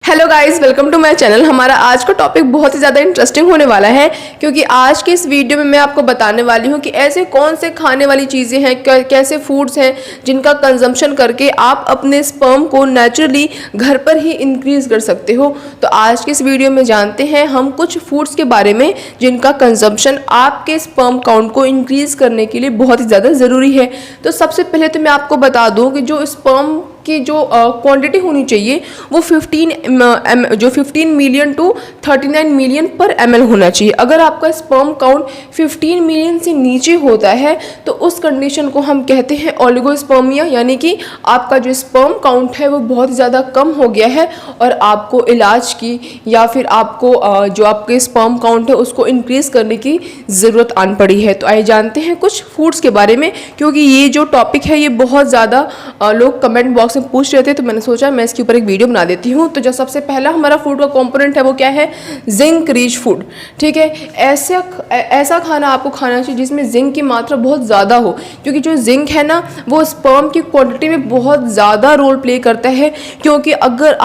Hello guys, welcome to my channel. हमारा आज का टॉपिक बहुत ही ज़्यादा इंटरेस्टिंग होने वाला है, क्योंकि आज के इस वीडियो में मैं आपको बताने वाली हूँ कि ऐसे कौन से खाने वाली चीज़ें हैं, कैसे फूड्स हैं जिनका कंजम्पशन करके आप अपने स्पर्म को नेचुरली घर पर ही इंक्रीज कर सकते हो। तो आज के इस वीडियो में जानते हैं हम कुछ फूड्स के बारे में जिनका कंजम्पशन आपके स्पर्म काउंट को इंक्रीज करने के लिए बहुत ही ज़्यादा ज़रूरी है। तो सबसे पहले तो मैं आपको बता दूँ कि जो स्पर्म की जो क्वांटिटी होनी चाहिए वो 15 मिलियन टू 39 मिलियन पर ml होना चाहिए। अगर आपका स्पर्म काउंट 15 मिलियन से नीचे होता है तो उस कंडीशन को हम कहते हैं ओलिगोस्पर्मिया, यानी कि आपका जो स्पर्म काउंट है वो बहुत ज़्यादा कम हो गया है और आपको इलाज की या फिर आपको जो आपके स्पर्म काउंट है उसको इंक्रीज करने की ज़रूरत आन पड़ी है। तो आइए जानते हैं कुछ फूड्स के बारे में, क्योंकि ये जो टॉपिक है ये बहुत ज़्यादा लोग कमेंट बॉक्स में पूछ रहे थे, तो मैंने सोचा मैं इसके ऊपर एक वीडियो बना देती हूँ। तो जो सबसे पहला हमारा फूड का कंपोनेंट है वो क्या है? Zinc rich food. ठीक है, ऐसा खाना आपको खाना चाहिए जिसमें जिंक की मात्रा बहुत ज़्यादा हो, क्योंकि जो जिंक है ना वो स्पर्म की क्वांटिटी में बहुत ज़्यादा रोल प्ले करता है। क्योंकि अगर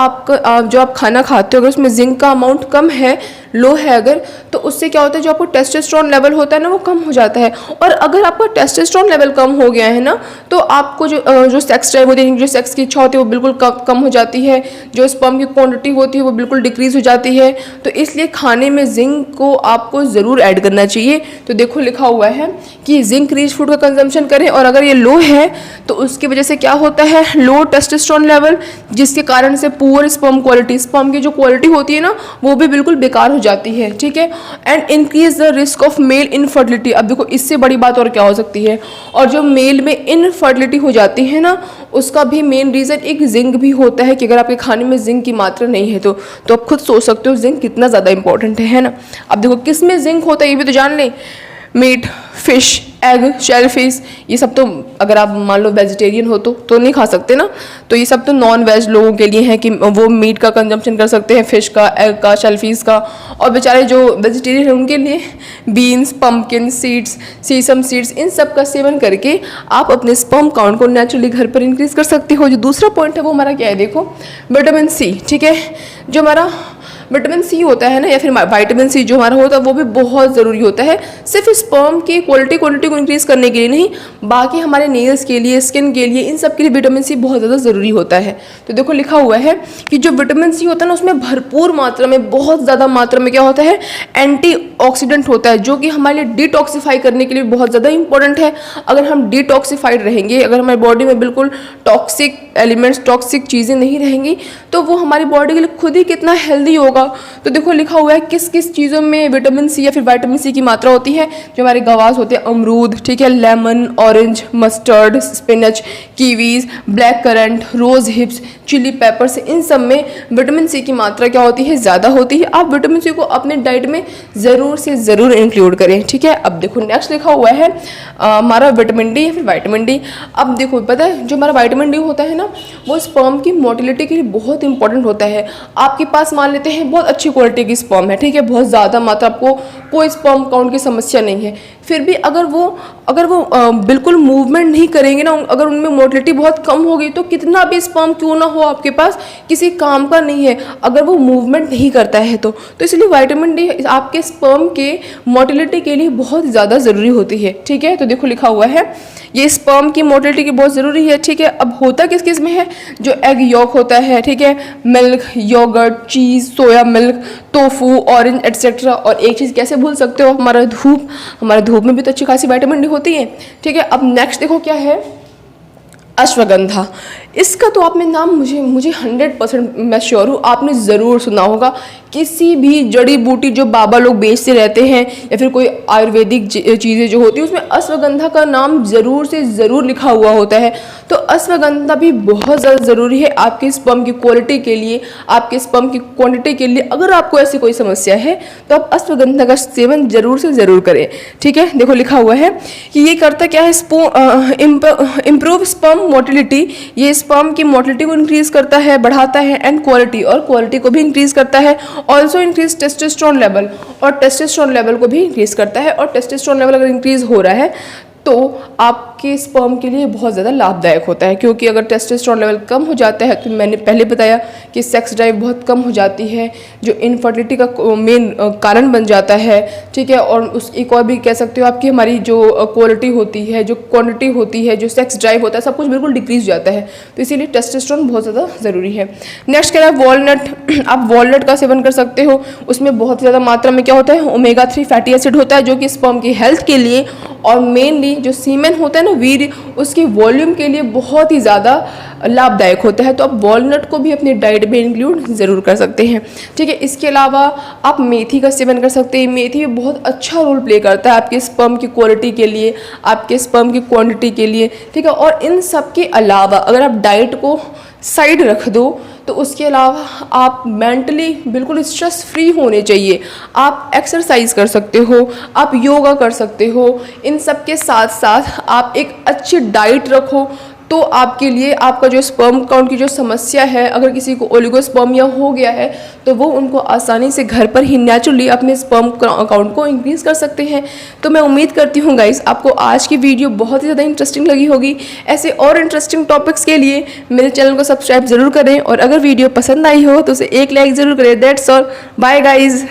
जो आप खाना खाते हो अगर उसमें जिंक का अमाउंट कम है, लो है अगर, तो उससे क्या होता है जो आपको टेस्टोस्टेरोन लेवल होता है ना वो कम हो जाता है। और अगर आपका टेस्टोस्टेरोन लेवल कम हो गया है ना तो आपको जो सेक्स ड्राइव होती है, जो सेक्स की इच्छा होती है वो बिल्कुल कम हो जाती है, जो स्पर्म की क्वांटिटी होती है वो बिल्कुल डिक्रीज हो जाती है। तो इसलिए खाने में जिंक को आपको ज़रूर ऐड करना चाहिए। तो देखो लिखा हुआ है कि जिंक रिच फूड का कंजम्पशन करें, और अगर ये लो है तो उसकी वजह से क्या होता है, लो टेस्टोस्टेरोन लेवल, जिसके कारण से पुअर स्पर्म क्वालिटी, स्पर्म की जो क्वालिटी होती है ना वो भी बिल्कुल बेकार हो जाती है। ठीक है, and increase the risk of male infertility. अब देखो इससे बड़ी बात और क्या हो सकती है। और जो मेल में इनफर्टिलिटी हो जाती है ना उसका भी मेन रीज़न एक जिंक भी होता है कि अगर आपके खाने में जिंक की मात्रा नहीं है तो आप खुद सोच सकते हो जिंक कितना ज़्यादा इंपॉर्टेंट है ना। अब देखो किस में जिंक होता है ये भी तो जान लें। Meat, fish, egg, shellfish, ये सब तो अगर आप मान लो वेजिटेरियन हो तो नहीं खा सकते ना। तो ये सब तो नॉन वेज लोगों के लिए है कि वो मीट का कंजम्पशन कर सकते हैं, फिश का, एग का, शेल फिश का। और बेचारे जो वेजिटेरियन हैं उनके लिए बीन्स, पम्पकिन सीड्स, सीसम सीड्स, इन सब का सेवन करके आप अपने स्पर्म काउंट को नेचुरली घर पर इंक्रीज कर सकते हो। जो दूसरा पॉइंट है वो हमारा क्या है, देखो विटामिन सी। ठीक है, जो हमारा विटामिन सी होता है ना या फिर विटामिन सी जो हमारा होता है वो भी बहुत ज़रूरी होता है, सिर्फ स्पर्म की क्वालिटी को इंक्रीज करने के लिए नहीं, बाकी हमारे नेल्स के लिए, स्किन के लिए, इन सब के लिए विटामिन सी बहुत ज़्यादा ज़रूरी होता है। तो देखो लिखा हुआ है कि जो विटामिन सी होता है ना उसमें भरपूर मात्रा में, बहुत ज़्यादा मात्रा में क्या होता है, एंटीऑक्सीडेंट होता है, जो कि हमारे लिए डिटॉक्सिफाई करने के लिए बहुत ज़्यादा इंपॉर्टेंट है। अगर हम डिटॉक्सिफाइड रहेंगे, अगर हमारी बॉडी में बिल्कुल टॉक्सिक एलिमेंट्स, टॉक्सिक चीज़ें नहीं रहेंगी तो वो हमारी बॉडी के लिए खुद ही कितना हेल्दी होगा। तो देखो लिखा हुआ है किस किस चीज़ों में विटामिन सी या फिर विटामिन सी की मात्रा होती है। जो हमारे गवास होते हैं, अमरूद, ठीक है, lemon, orange, mustard, spinach, kiwis, black currant, rose hips, chilli peppers, इन सब में विटामिन सी की मात्रा क्या होती है, ज़्यादा होती है। आप विटामिन सी को अपने डाइट में ज़रूर से ज़रूर इंक्लूड करें। ठीक है, अब देखो नेक्स्ट लिखा हुआ है हमारा विटामिन डी या फिर विटामिन डी। अब देखो पता है जो हमारा विटामिन डी होता है ना वो स्पर्म की मोटिलिटी के लिए बहुत इंपॉर्टेंट होता है। आपके पास मान लेते हैं बहुत अच्छी क्वालिटी की स्पर्म है, ठीक है, बहुत ज़्यादा मात्रा, आपको कोई स्पर्म काउंट की समस्या नहीं है, फिर भी अगर वो बिल्कुल मूवमेंट नहीं करेंगे ना, अगर उनमें मोटिलिटी बहुत कम होगी तो कितना भी स्पर्म क्यों ना हो आपके पास किसी काम का नहीं है अगर वो मूवमेंट नहीं करता है तो इसलिए विटामिन डी आपके स्पर्म के मोटिलिटी के लिए बहुत ज़्यादा ज़रूरी होती है। ठीक है, तो देखो लिखा हुआ है ये स्पर्म की मोटिलिटी की बहुत ज़रूरी है। ठीक है, अब होता किस किस में है, जो एग यॉक होता है, ठीक है, milk, yogurt, cheese, soya milk, tofu, orange etcetera. और एक चीज़ कैसे भूल सकते हो, हमारा धूप में भी तो अच्छी खासी विटामिन डी होती है। ठीक है, अब नेक्स्ट देखो क्या है, अश्वगंधा। इसका तो आपने नाम मुझे 100% मैं श्योर हूँ आपने ज़रूर सुना होगा। किसी भी जड़ी बूटी जो बाबा लोग बेचते रहते हैं या फिर कोई आयुर्वेदिक चीज़ें जो होती है उसमें अश्वगंधा का नाम ज़रूर से ज़रूर लिखा हुआ होता है। तो अश्वगंधा भी बहुत ज़्यादा ज़रूरी है आपके स्पर्म की क्वालिटी के लिए, आपके स्पर्म की क्वांटिटी के लिए। अगर आपको ऐसी कोई समस्या है तो आप अश्वगंधा का सेवन ज़रूर से ज़रूर करें। ठीक है, देखो लिखा हुआ है कि ये करता क्या है, इम्प्रूव स्पर्म मोटिलिटी, ये स्पर्म की मोटिलिटी को इंक्रीज करता है, बढ़ाता है, एंड क्वालिटी को भी इंक्रीज करता है। ऑल्सो इंक्रीज टेस्टोस्टेरोन लेवल, और टेस्टोस्टेरोन लेवल को भी इंक्रीज करता है। और टेस्टोस्टेरोन लेवल अगर इंक्रीज हो रहा है तो आपके स्पर्म के लिए बहुत ज़्यादा लाभदायक होता है, क्योंकि अगर टेस्टोस्टेरोन लेवल कम हो जाता है तो मैंने पहले बताया कि सेक्स ड्राइव बहुत कम हो जाती है, जो इनफर्टिलिटी का मेन कारण बन जाता है, ठीक है। और उस एक और भी कह सकते हो आपकी हमारी जो क्वालिटी होती है, जो क्वांटिटी होती है, जो सेक्स ड्राइव होता है, सब कुछ बिल्कुल डिक्रीज हो जाता है। तो इसीलिए टेस्टोस्टेरोन बहुत ज़्यादा ज़रूरी है। नेक्स्ट कह रहा है वॉलनट। आप वॉलनट का सेवन कर सकते हो, उसमें बहुत ज़्यादा मात्रा में क्या होता है, ओमेगा 3 फैटी एसिड होता है, जो कि स्पर्म की हेल्थ के लिए और मेनली जो सीमेन होता है ना, वीर्य, उसके वॉल्यूम के लिए बहुत ही ज़्यादा लाभदायक होता है। तो आप वॉलनट को भी अपनी डाइट में इंक्लूड ज़रूर कर सकते हैं, ठीक है। इसके अलावा आप मेथी का सेवन कर सकते हैं। मेथी भी बहुत अच्छा रोल प्ले करता है आपके स्पर्म की क्वालिटी के लिए, आपके स्पर्म की क्वांटिटी के लिए, ठीक है। और इन सब के अलावा अगर आप डाइट को साइड रख दो तो उसके अलावा आप मेंटली बिल्कुल स्ट्रेस फ्री होने चाहिए। आप एक्सरसाइज कर सकते हो, आप योगा कर सकते हो। इन सब के साथ साथ आप एक अच्छी डाइट रखो तो आपके लिए आपका जो स्पर्म काउंट की जो समस्या है, अगर किसी को ओलिगोस्पर्मिया हो गया है तो वो उनको आसानी से घर पर ही नेचुरली अपने स्पर्म काउंट को इंक्रीज कर सकते हैं। तो मैं उम्मीद करती हूँ गाइस आपको आज की वीडियो बहुत ही ज़्यादा इंटरेस्टिंग लगी होगी। ऐसे और इंटरेस्टिंग टॉपिक्स के लिए मेरे चैनल को सब्सक्राइब जरूर करें, और अगर वीडियो पसंद आई हो तो उसे एक लाइक ज़रूर करें। That's all, bye guys.